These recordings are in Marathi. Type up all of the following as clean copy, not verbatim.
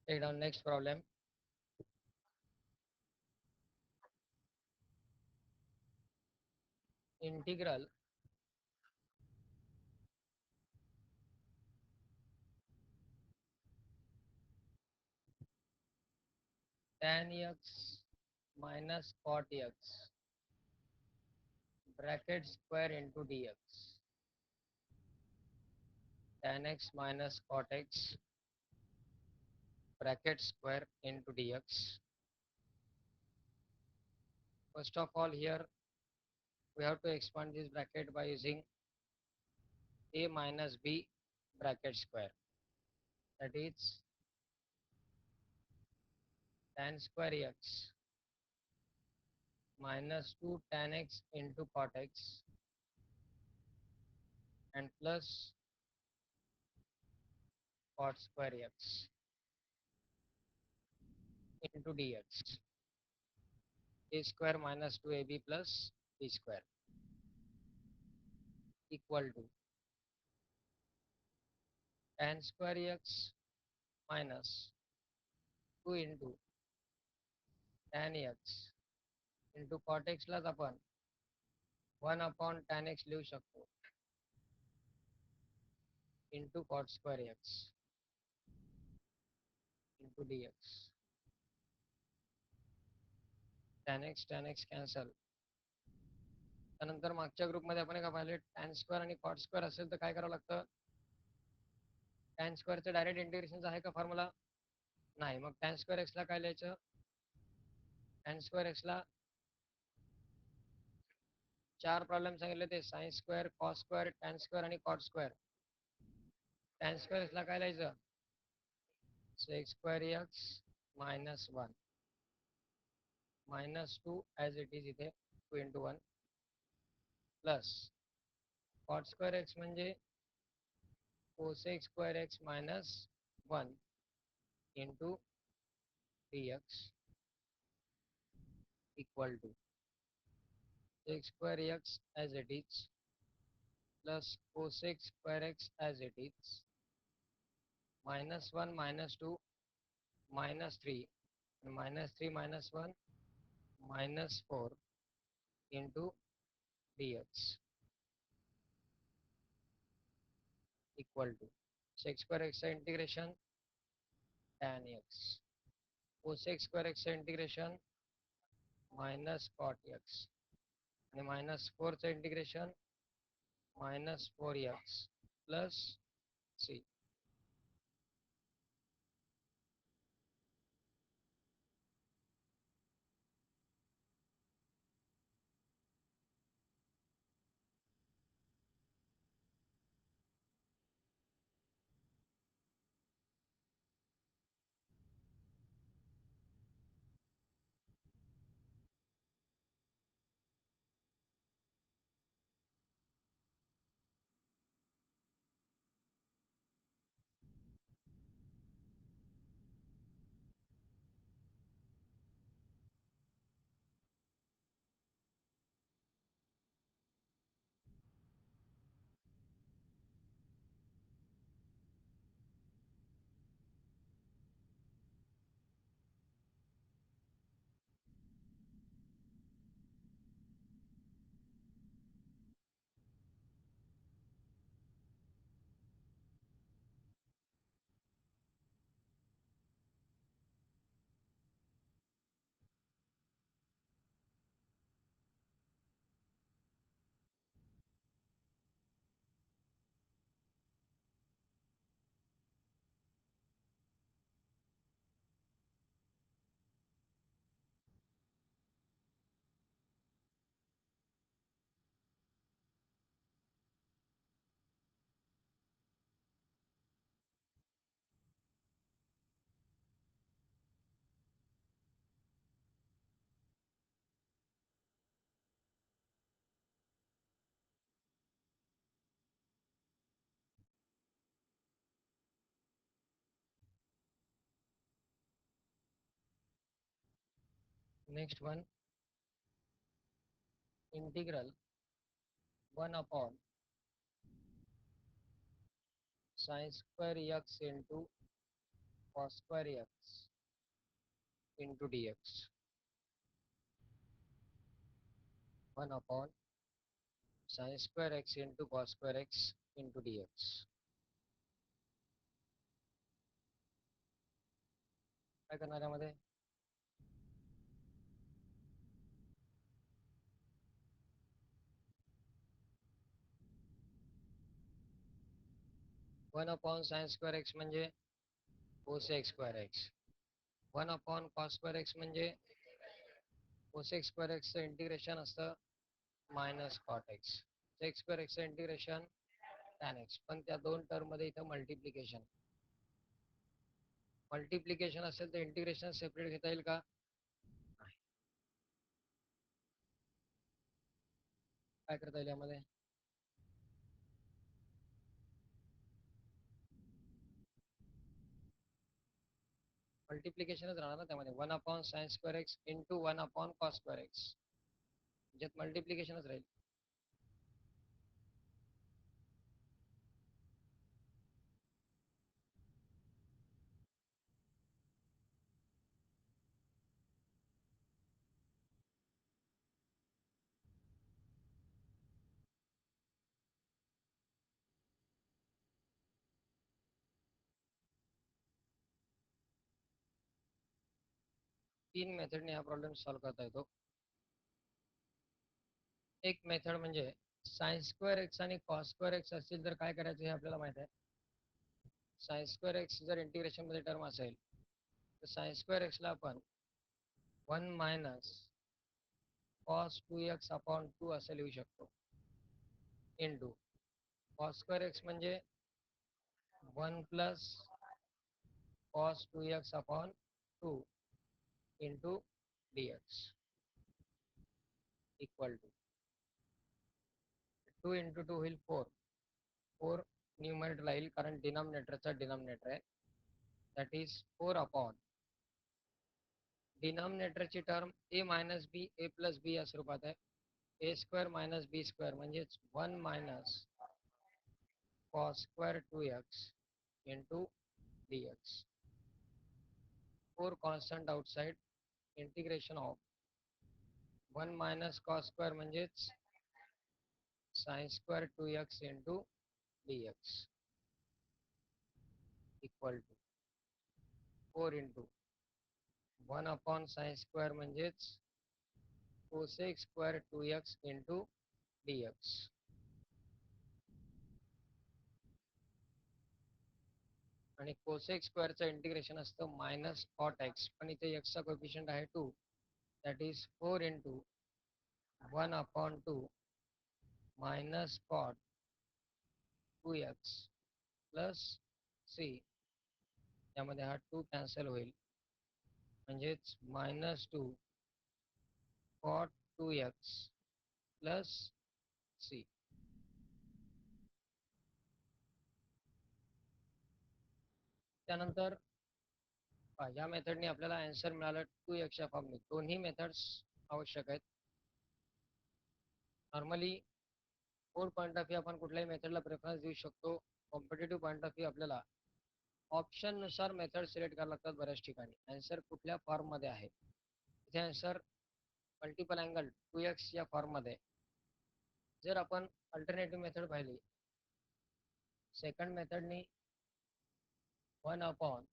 Take down next problem. Integral tan x minus cot x bracket square into dx. Tan x minus cot x bracket square into dx. First of all, here we have to expand this bracket by using a minus b bracket square. That is tan square x minus 2 tan x into cot x and plus cot square x into dx. A square minus 2ab plus b square equal to tan square x minus 2 into tan x into cot x लाच आपण 1 upon tan x लिहू शकतो into cot square x into dx. tan x cancel. त्यानंतर मागच्या ग्रुपमध्ये आपण काय पाहिले, tan स्क्वेअर आणि कॉट स्क्वेअर असेल तर काय करावं लागतं, tan स्क्वेअरचं डायरेक्ट इंटिग्रेशनचं आहे का फॉर्म्युला, नाही. मग tan स्क्वेअर एक्सला काय लिहायचं, tan स्क्वेअर एक्सला 4 प्रॉब्लेम सांगितले ते sine square, cos square, tan square आणि कॉट स्क्वेअर. tan स्क्वेअर एक्सला काय लिहायचं, sec square x minus 1 minus 2 as it is इथे 2 into 1 plus cot square x म्हणजे cosec square x minus 1 into dx equal to sec square x as it is plus cosec square x as it is minus 1 minus 2 minus 3 minus 3 minus 1 minus 4 into dx equal to sec square x integration tan x cosec square x integration minus cot x आणि minus 4 integration minus 4x plus c. Next one, integral 1 upon sin square x into cos square x into dx 1 upon sin square x into cos square x into dx. काय करणार यामध्ये 1 upon sin square x म्हणजे cosec square x, 1 upon cos square x म्हणजे cosec square x चं इंटिग्रेशन असतं minus cot x, sec square x चं इंटिग्रेशन tan x. पण त्या दोन टर्म मध्ये इथं मल्टिप्लिकेशन असेल तर इंटिग्रेशन सेपरेट घेता येईल का? काय करता येईल यामध्ये मल्टिप्लिकेशनच राहणार ना त्यामध्ये 1 upon sine square X into 1 upon cos square x, ज्यात मल्टिप्लिकेशनच राहील. तीन मेथडने हा प्रॉब्लेम सॉल्व्ह करता येतो. एक मेथड म्हणजे साइन स्क्वेअर एक्स आणि कॉस स्क्वेअर एक्स असतील तर काय करायचं हे आपल्याला माहित आहे. साइन स्क्वेअर एक्स जर इंटिग्रेशन मध्ये टर्म असेल तर साइन स्क्वेअर एक्सला आपण 1 मायनस कॉस 2x अपॉन 2 असं लिहू शकतो इंटू कॉस स्क्वेअर एक्स म्हणजे 1 plus cos 2x upon 2 into dx equal to 2 into 2 होईल 4, 4 न्यूमरेटर राहील कारण डिनॉमिनेटरचा डिनॉमिनेटर आहे, दॅट इज 4 अपॉन डिनॉमिनेटरची term A minus B A plus B या स्वरूपात आहे, A square minus B square म्हणजेच 1 minus cos square 2x into dx. 4 constant outside integration of 1 minus cos square म्हणजेच sine square 2x into dx equal to 4 into 1 upon sine square म्हणजेच cosec square 2x into dx. आणि कोसेक स्क्वेअरचं इंटिग्रेशन असतं मायनस कॉट एक्स, पण इथे एक्सचा कोएफिशियंट आहे 2, that is 4 into 1 upon 2 minus cot 2x plus C, यामध्ये हा 2 कॅन्सल होईल म्हणजेच minus 2 cot 2x plus C. त्यानंतर या मेथडने आपल्याला आन्सर मिळालं 2x फॉर्मने. दोन्ही मेथड्स आवश्यक आहेत. Normally code point of view आपण कुठल्याही मेथडला प्रेफरन्स देऊ शकतो. कॉम्पिटेटिव्ह पॉईंट ऑफ व्ह्यू आपल्याला ऑप्शननुसार मेथड सिलेक्ट करावं लागतात बऱ्याच ठिकाणी. आन्सर कुठल्या फॉर्ममध्ये आहे इथे आन्सर मल्टिपल अँगल 2x या फॉर्ममध्ये. जर आपण अल्टरनेटिव्ह मेथड पाहिली, सेकंड मेथडनी 1 upon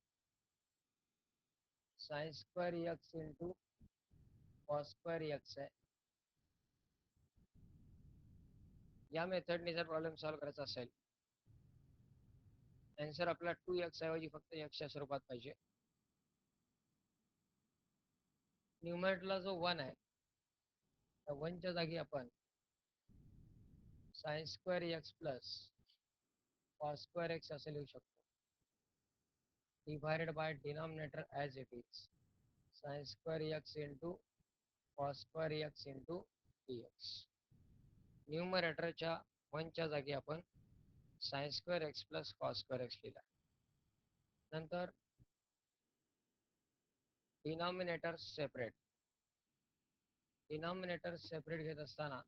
sine square X into cos square X आहे. या मेथडने जर प्रॉब्लेम सॉल्व्ह करायचा असेल, आन्सर आपला 2x ऐवजी फक्त x च्या स्वरूपात पाहिजे. न्यूमरेटरला जो 1 आहे त्या 1 च्या जागी आपण sign square x plus cos square x असे लिहू शकतो, divided by denominator as it is sine square X into cos square X into dx. न्यूमरेटरच्या 1 च्या जागी आपण sign square x plus cos square x लिहिला. नंतर डिनॉमिनेटर सेपरेट घेत असताना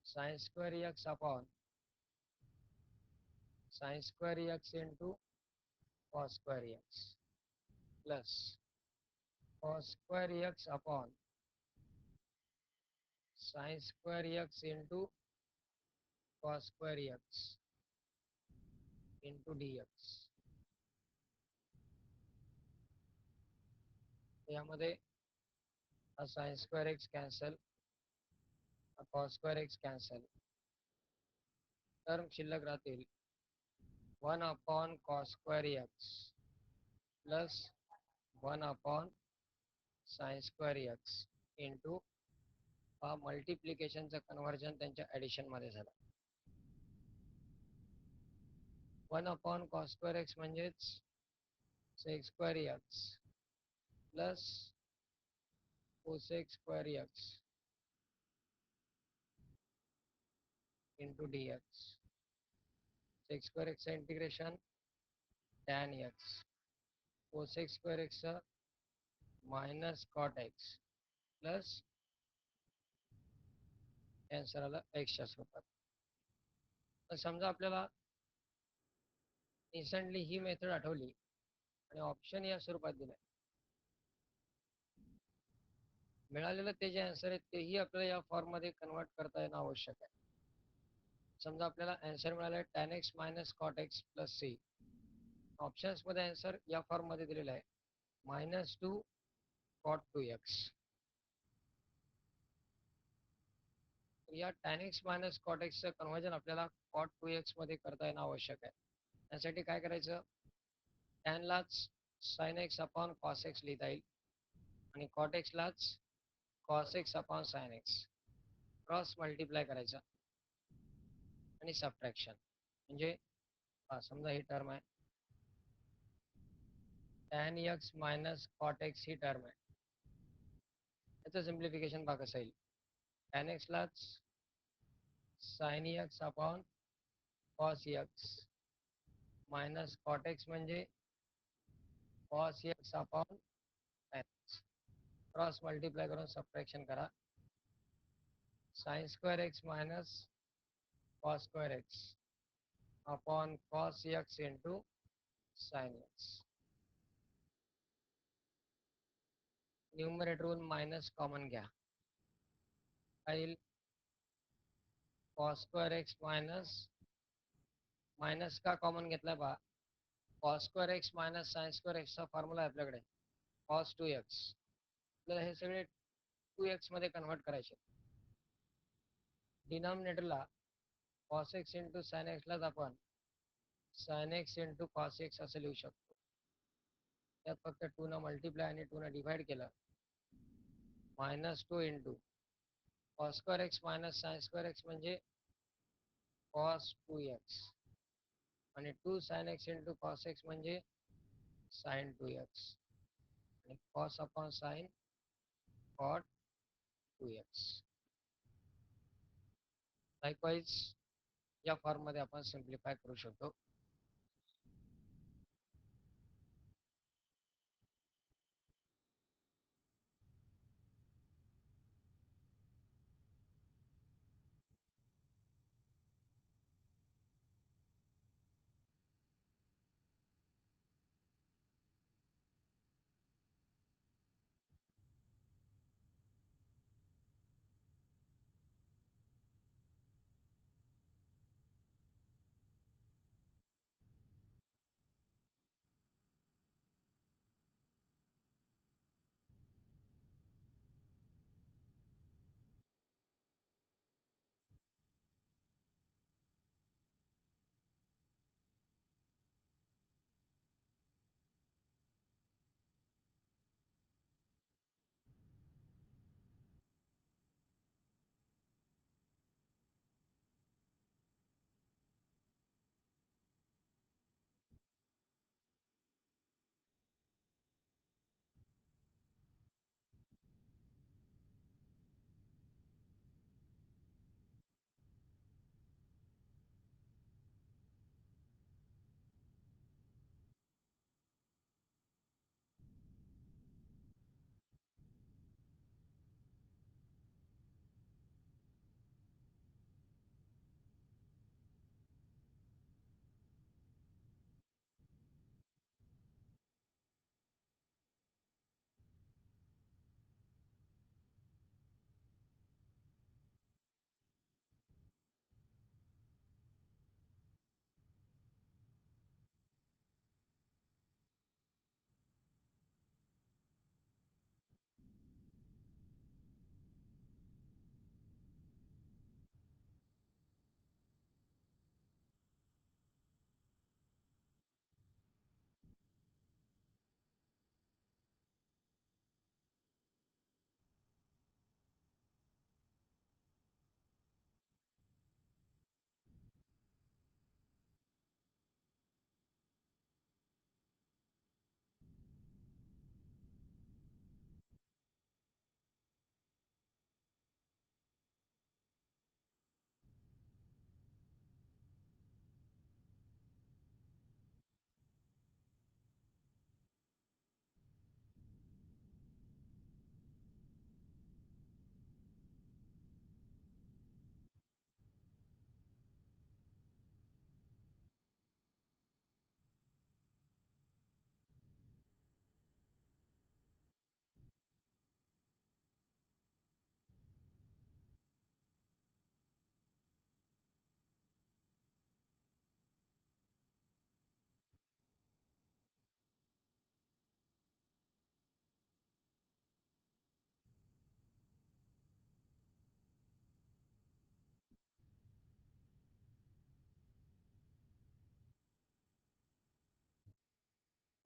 sign square x upon sine square X into cos square x plus cos square x upon sin square x into cos square x into dx. यामध्ये हा sin square x कॅन्सल, हा cos square x cancel, term शिल्लक राहतील 1 upon cos square x plus 1 upon sin square x into हा मल्टिप्लिकेशनचं कन्व्हर्जन त्यांच्या ॲडिशनमध्ये झालं. 1 upon cos square x म्हणजेच sec square x plus cosec square x into dx. sec square x integration tan x, cosec square x minus cot x plus cancer आलं एक्सच्या स्वरूपात. तर समजा आपल्याला इन्स्टंटली ही मेथड आठवली आणि ऑप्शन या स्वरूपात दिलं, मिळालेलं ते जे आन्सर आहे तेही आपल्याला या फॉर्ममध्ये कन्वर्ट करता येणं आवश्यक आहे. समजा आपल्याला आन्सर मिळाला आहे tan x minus cot x plus c. ऑप्शन्समध्ये आन्सर या फॉर्ममध्ये दिलेला आहे -2 cot 2x. या tan x minus cot x चं कन्व्हर्जन आपल्याला cot 2x मध्ये करता येणं आवश्यक आहे. त्यासाठी काय करायचं, tan लाच sin x upon cos x लिहिता येईल आणि cot x लाच cos x upon sin x cross multiply करायचा आणि सबट्रॅक्शन. म्हणजे समजा ही टर्म आहे tan x minus cot x ही टर्म आहे, याचं सिम्प्लिफिकेशन बघा कसं येईल, tan x लाच sin x upon cos x minus cot x म्हणजे cos x upon sin x, cross multiply करून सबट्रॅक्शन करा. sin square x minus cos square x upon cos x into sin x. न्यूमरेटरहून मायनस कॉमन घ्या, काय येईल cos square x minus, minus का कॉमन घेतला पहा, cos square x मायनस sin square x चा फॉर्म्युला आहे आपल्याकडे cos 2x. आपल्याला हे सगळे 2x मध्ये कन्वर्ट करायचे. डिनॉमिनेटरला cos x into sin x लाच आपण sin x into cos x असं लिहू शकतो. त्यात फक्त 2 न मल्टिप्लाय आणि 2 न डिवाइड केलं, -2 इंटू cos square x मायनस sin square x म्हणजे cos 2x आणि 2 sin x into cos x म्हणजे sin 2x आणि cos upon sin cot 2x. Likewise या फॉर्ममध्ये आपण सिम्प्लिफाय करू शकतो.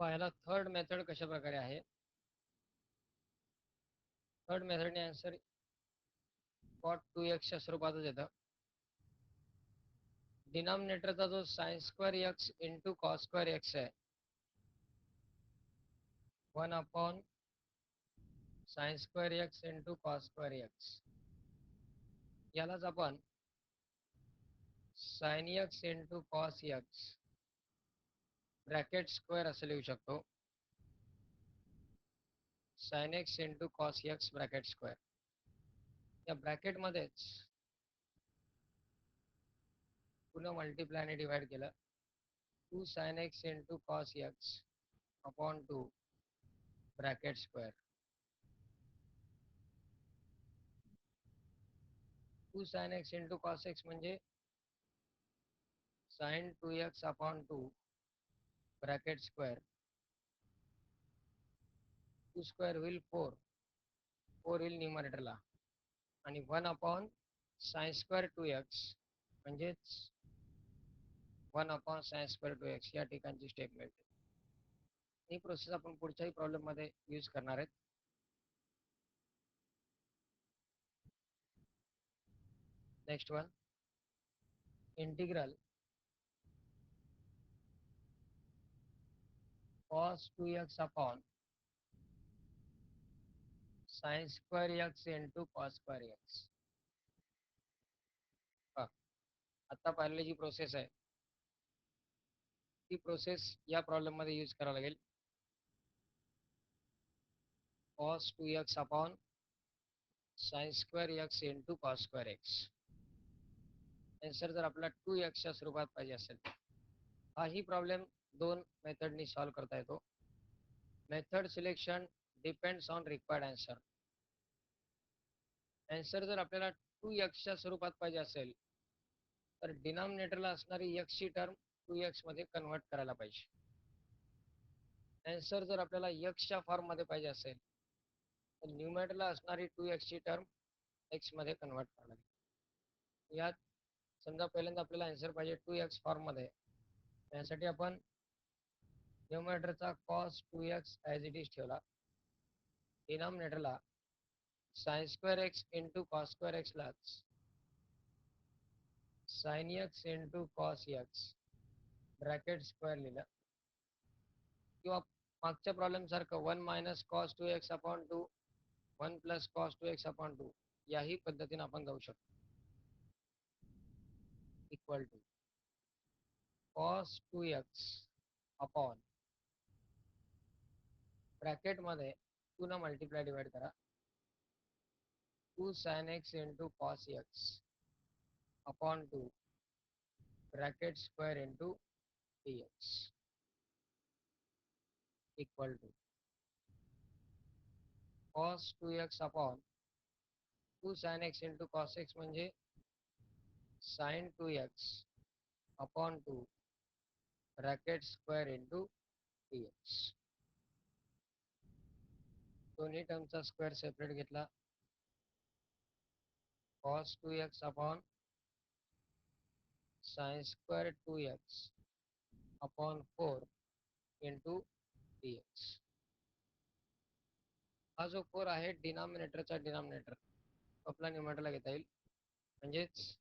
पहिला थर्ड मेथड कशा प्रकारे आहे. थर्ड मेथडने आन्सर cot 2x च्या स्वरूपातच येतं. डिनॉमिनेटरचा जो sin square x into cos square x आहे 1 sin square x into cos square x, यालाच आपण sin x into cos x bracket square असं लिहू शकतो. sin x into cos x bracket square. या ब्रॅकेटमध्येच पुन्हा मल्टिप्लायने डिवाइड केलं. 2 sin x into cos x upon 2 bracket square. 2 sin x into cos x म्हणजे sin 2x upon 2 bracket square. 2 square होईल 4 होईल न्यूमरेटरला, आणि 1 अपॉन साइन स्क्वेअर 2x म्हणजेच 1 अपॉन साइन स्क्वेअर 2x या ठिकाणची स्टेप मिळते. ही प्रोसेस आपण पुढच्याही प्रॉब्लेममध्ये यूज करणार आहेत. Next one, integral cos 2x upon sine square x into cos square x. आता पाहिलेली जी प्रोसेस आहे ती प्रोसेस या प्रॉब्लेममध्ये यूज करावं लागेल. cos 2x upon sine square x into cos square x. Answer जर आपला 2x च्या स्वरूपात पाहिजे असेल, हाही प्रॉब्लेम दोन मेथडनी सॉल्व्ह करता येतो. Method selection depends on required answer. Answer जर आपल्याला 2x च्या स्वरूपात पाहिजे असेल तर डिनॉमिनेटरला असणारी x ची टर्म 2x मध्ये कन्वर्ट करायला पाहिजे. आन्सर जर आपल्याला x च्या फॉर्म मध्ये पाहिजे असेल तर न्यूमरेटरला असणारी 2x ची टर्म x मध्ये कन्वर्ट करायला लागेल. यात समजा पहिल्यांदा आपल्याला आन्सर पाहिजे 2x फॉर्म मध्ये, त्यासाठी आपण न्यूमरेटरचा cos 2x as it is ठेवला. डिनॉमिनेटरला sine square x into cos square x लाच sine x into cos x bracket square लिहिलं. किंवा मागच्या प्रॉब्लेम सारखं 1 minus cos 2x upon 2 1 plus cos 2x upon 2 याही पद्धतीने आपण जाऊ शकतो. Equal to cos 2x upon ब्रॅकेटमध्ये 2 न मल्टिप्लाय डिवाइड करा 2 sin x into cos x upon 2 bracket square into dx equal to cos 2x upon 2 sin x into cos x म्हणजे sin 2x upon 2 bracket square into dx. दोन्ही टर्मचा स्क्वेअर सेपरेट घेतला. cos 2x upon sin square 2x upon 4 into dx. हा जो 4 आहे डिनॉमिनेटरचा डिनॉमिनेटर आपला न्यूमरेटरला घेता येईल, म्हणजेच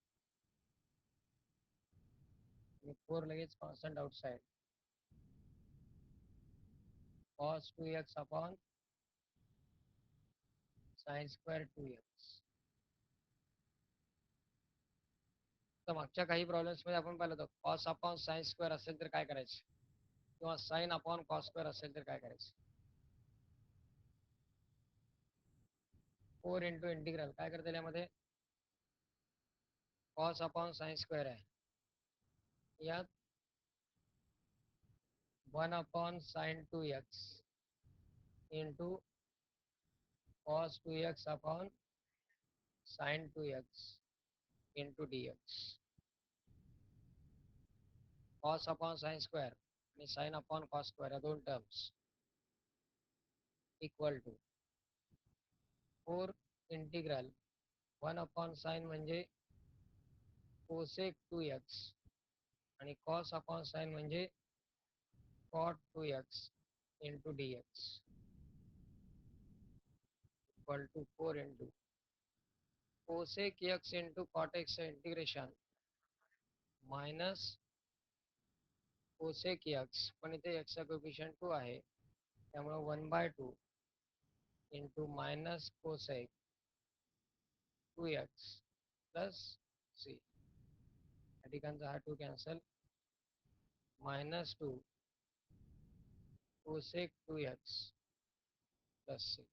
4 लगेच constant outside cos 2x upon sin square 2x. तर मागच्या काही प्रॉब्लेम्समध्ये आपण पाहिलं होतं कॉस अपॉन साइन स्क्वेअर असेल तर काय करायचं, किंवा साइन अपॉन कॉस स्क्वेअर असेल तर काय करायचं. 4 इंटू इंटिग्रल काय करता येईल, यामध्ये कॉस अपॉन साइन स्क्वेअर आहे, यात 1 upon sine 2x into cos 2x upon sine 2x into dx. Cos upon sine square आणि साइन अपॉन कॉस स्क्वेअर या दोन terms equal to 4 integral 1 upon sine म्हणजे कोसेक 2x आणि कॉस अपॉन साइन म्हणजे cot 2x into dx equal to 4 into cosec x into cot x integration minus cosec x, पण इथे x चा कोएफिशियंट 2 आहे, त्यामुळे 1/2 into minus cosec 2x plus c. या ठिकाणचा हा 2 cancel, -2 cosec 2x plus c.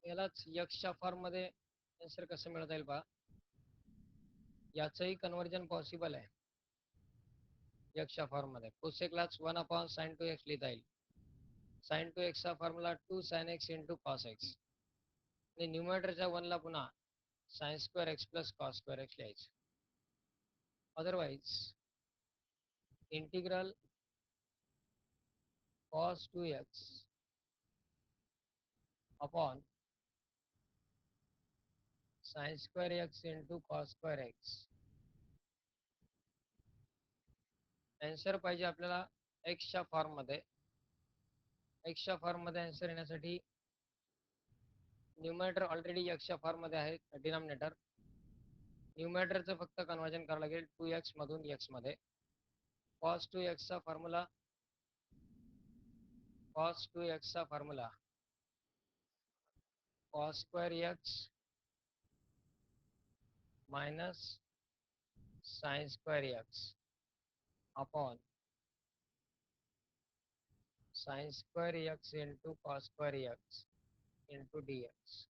यालाच यक्षच्या फॉर्ममध्ये आन्सर कसं मिळवता येईल पहा. याचंही कन्वर्जन पॉसिबल आहे. यक्षच्या फॉर्ममध्ये कोसेकलाच 1/sin2x लिहिता येईल. sin2x चा formula 2sin x into cos x आणि न्यूमरेटरच्या 1ला पुन्हा sin2x प्लस cos2x लिहायचं. Otherwise integral cos 2x upon sin2x into cos2x. Answer पाहिजे आपल्याला एक्सच्या फॉर्ममध्ये. एक्सच्या फॉर्ममध्ये आन्सर येण्यासाठी न्यूमरेटर ऑलरेडी एक्सच्या फॉर्ममध्ये आहे, डिनॉमिनेटर. न्यूमरेटरचं फक्त कन्वर्जन करावं लागेल 2x मधून x मध्ये. cos 2x चा फॉर्म्युला cos 2x चा फॉर्म्युला cos स्क्वेअर x मायनस sin square x upon sin square x into cos square x into dx.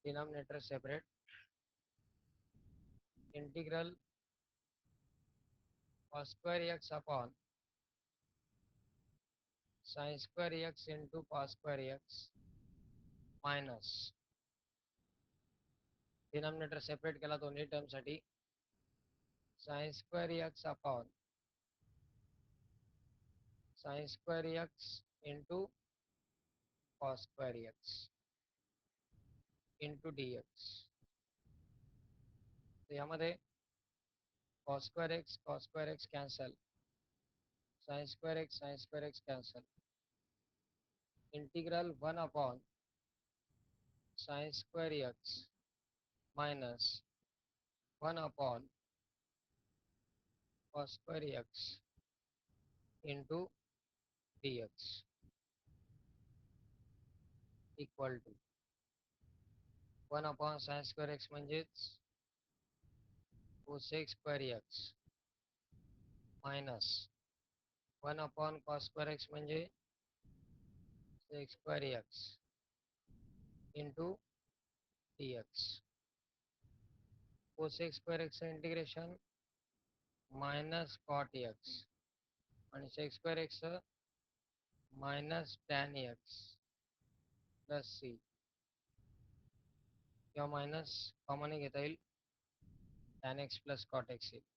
Denominator separate. Integral cos square x upon sin square x into cos square x minus denominator separate केला दोन्ही टर्मसाठी. sin square x upon sin square x into cos square x into d x. तर यामध्ये cos square x cancel, sin square x cancel. Integral 1 upon sin square x minus 1 upon cos square x into d x equal to 1 upon sin square x म्हणजेच cosec square x minus 1 upon cos square x म्हणजे sec square x into d x. cosec square x integration minus cot x आणि sec square x मायनस tan x प्लस सी किंवा मायनस कॉमन घेता येईल, tan x प्लस cot x येईल.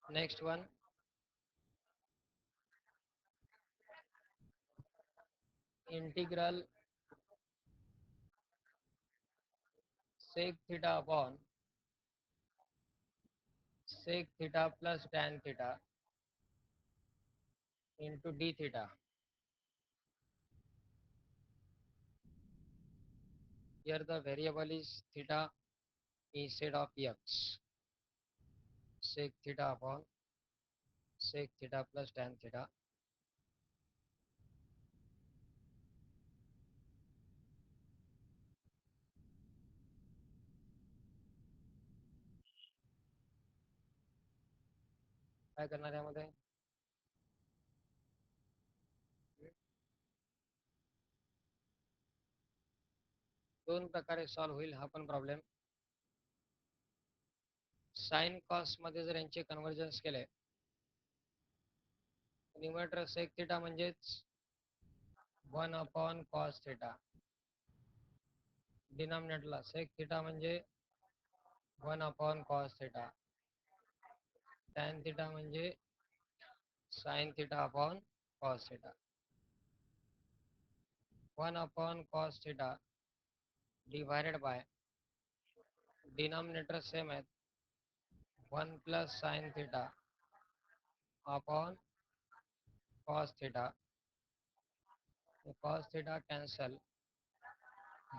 Next one, integral sec theta upon sec theta plus tan theta into d theta. Here the variable is theta instead of x. Sec theta upon sec theta plus tan theta. काय करणार यामध्ये? दोन प्रकारे सॉल्व होईल हा पण प्रॉब्लेम. साइन कॉस मध्ये जर यांचे कन्वर्जन्स केले, न्यूमरेटर सेक थिटा म्हणजेच 1 अपॉन कॉस थिटा, डिनॉमिनेटरला सेक थिटा म्हणजे 1 upon cos theta, tan theta म्हणजे sine theta upon cos theta. 1 upon cos theta divided by denominator same आहे 1 plus sine theta upon cos theta. Cos theta cancel,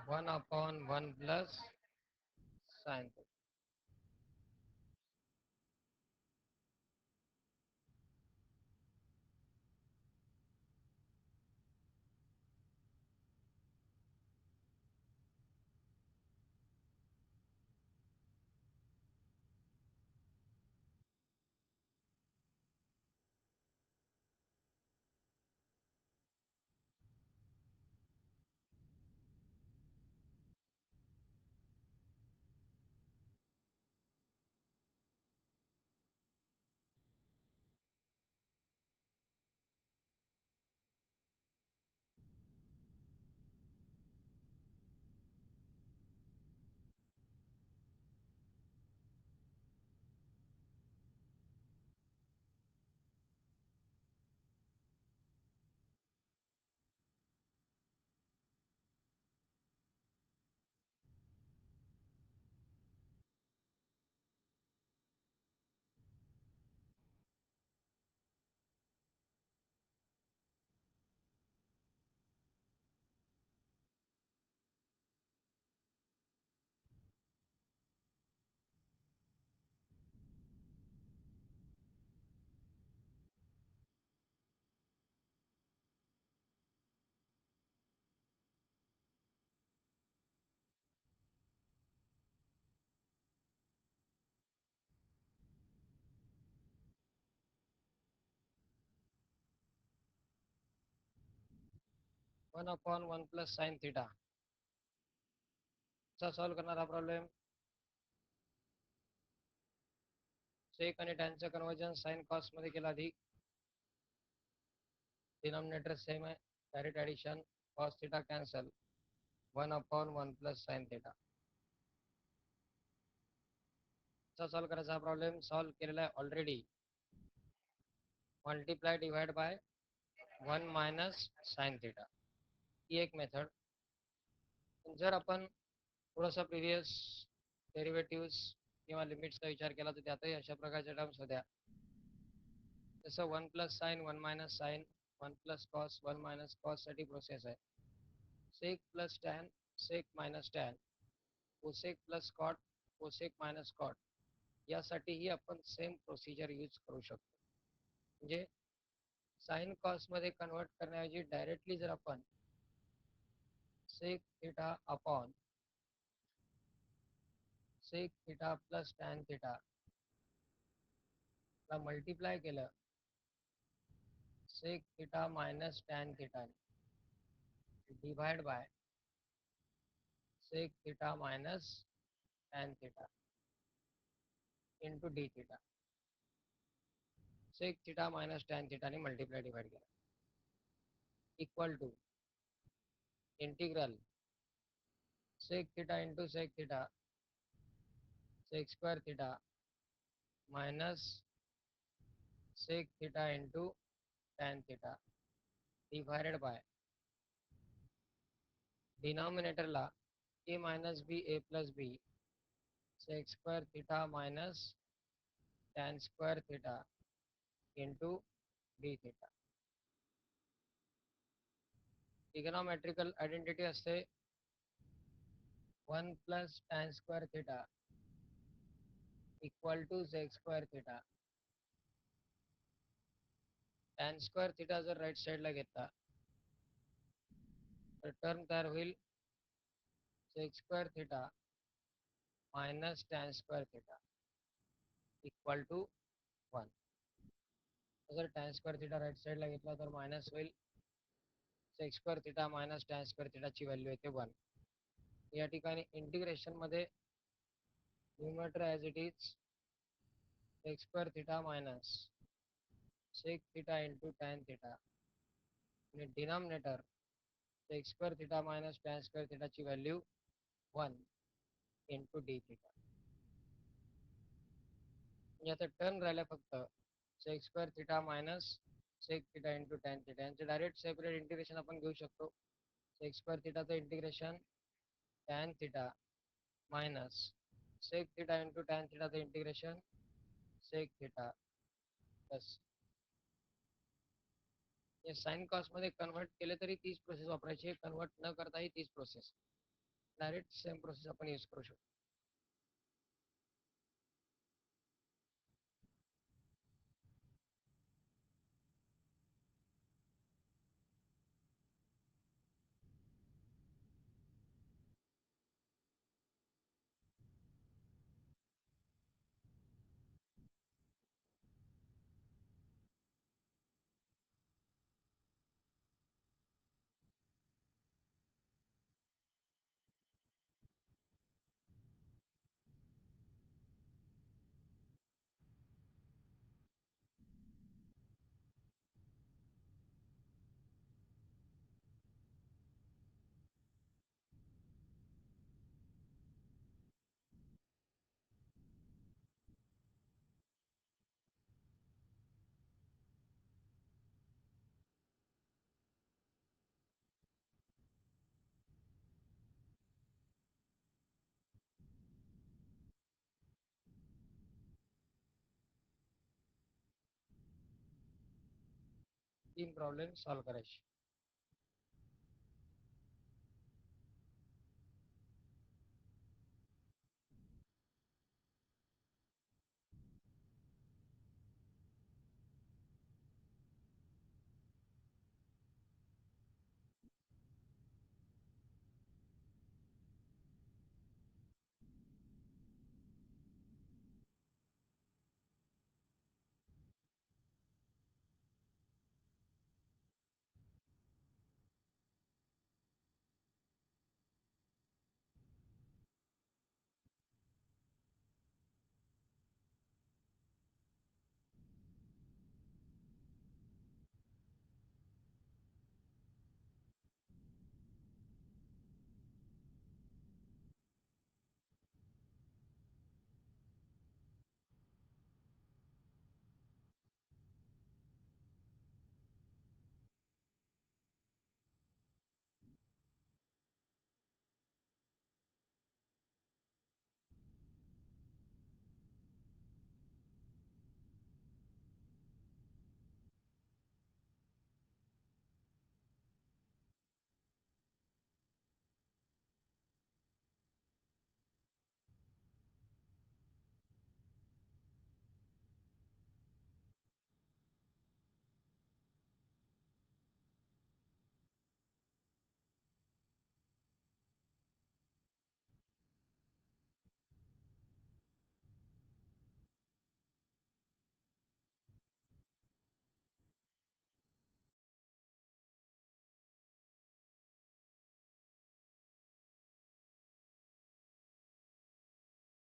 1 upon 1 plus sine theta. 1/1 plus sin theta. कसा सॉल्व करणार हा प्रॉब्लेम? सेक आणि टॅनचं कन्वर्जन साइन कॉस मध्ये केलं आधी. डिनॉमिनेटर सेम आहे, direct addition, cos theta cancel, 1/1 plus sin theta. कसा सॉल्व करायचा हा प्रॉब्लेम? सॉल्व केलेला आहे already. Multiply divide by 1 minus sine theta, ही एक मेथड. जर आपण थोडासा प्रिव्हियस डेरिव्हेटिव्स किंवा लिमिट्सचा विचार केला तर त्यातही अशा प्रकारच्या टर्म्स होत्या. जसं 1 plus sine 1 minus sine, 1 plus cos 1 minus कॉससाठी प्रोसेस आहे. Sec plus tan, sec minus tan, cosec plus cot, cosec minus cot, यासाठीही आपण सेम प्रोसिजर यूज करू शकतो. म्हणजे साइन कॉसमध्ये कन्वर्ट करण्याऐवजी डायरेक्टली जर आपण sec theta upon sec theta plus tan theta ला मल्टिप्लाय केलं sec theta minus tan theta divide by sec theta minus tan theta into D theta, sec theta minus tan थिटाने मल्टिप्लाय डिवाइड केला, equal to integral sec theta into sec theta sec square theta minus sec theta into tan theta divided by डिनॉमिनेटरला A minus B A plus B sec square theta minus tan square theta into D theta. Trigonometrical identity असते 1 plus tan square theta equal to sec square theta. Tan square theta जर राईट साईडला घेतला तर टर्म तयार होईल sec square theta minus tan square theta equal to 1. जर टॅन स्क्वेअर थिटा राईट साईडला घेतला तर मायनस होईल sec square theta minus tan square थिटाची व्हॅल्यू येते 1. या ठिकाणी इंटिग्रेशनमध्ये numerator as it is sec square theta minus sec theta into tan theta आणि denominator sec square theta minus tan square थिटाची व्हॅल्यू 1 इंटू डी थिटा. म्हणजे आता टर्म राहिला फक्त sec square theta minus sec theta into tan theta, यांचं डायरेक्ट सेपरेट इंटिग्रेशन आपण घेऊ शकतो. सेक स्क्वेअर थिटाचं integration tan theta minus sec theta into tan थिटाचं इंटिग्रेशन सेक थिटा प्लस हे साइन कॉसमध्ये कन्वर्ट केले तरी तीच प्रोसेस वापरायची, कन्वर्ट न करताही तीच प्रोसेस, डायरेक्ट सेम प्रोसेस आपण यूज करू शकतो. तीन प्रॉब्लेम सॉल्व करायचे.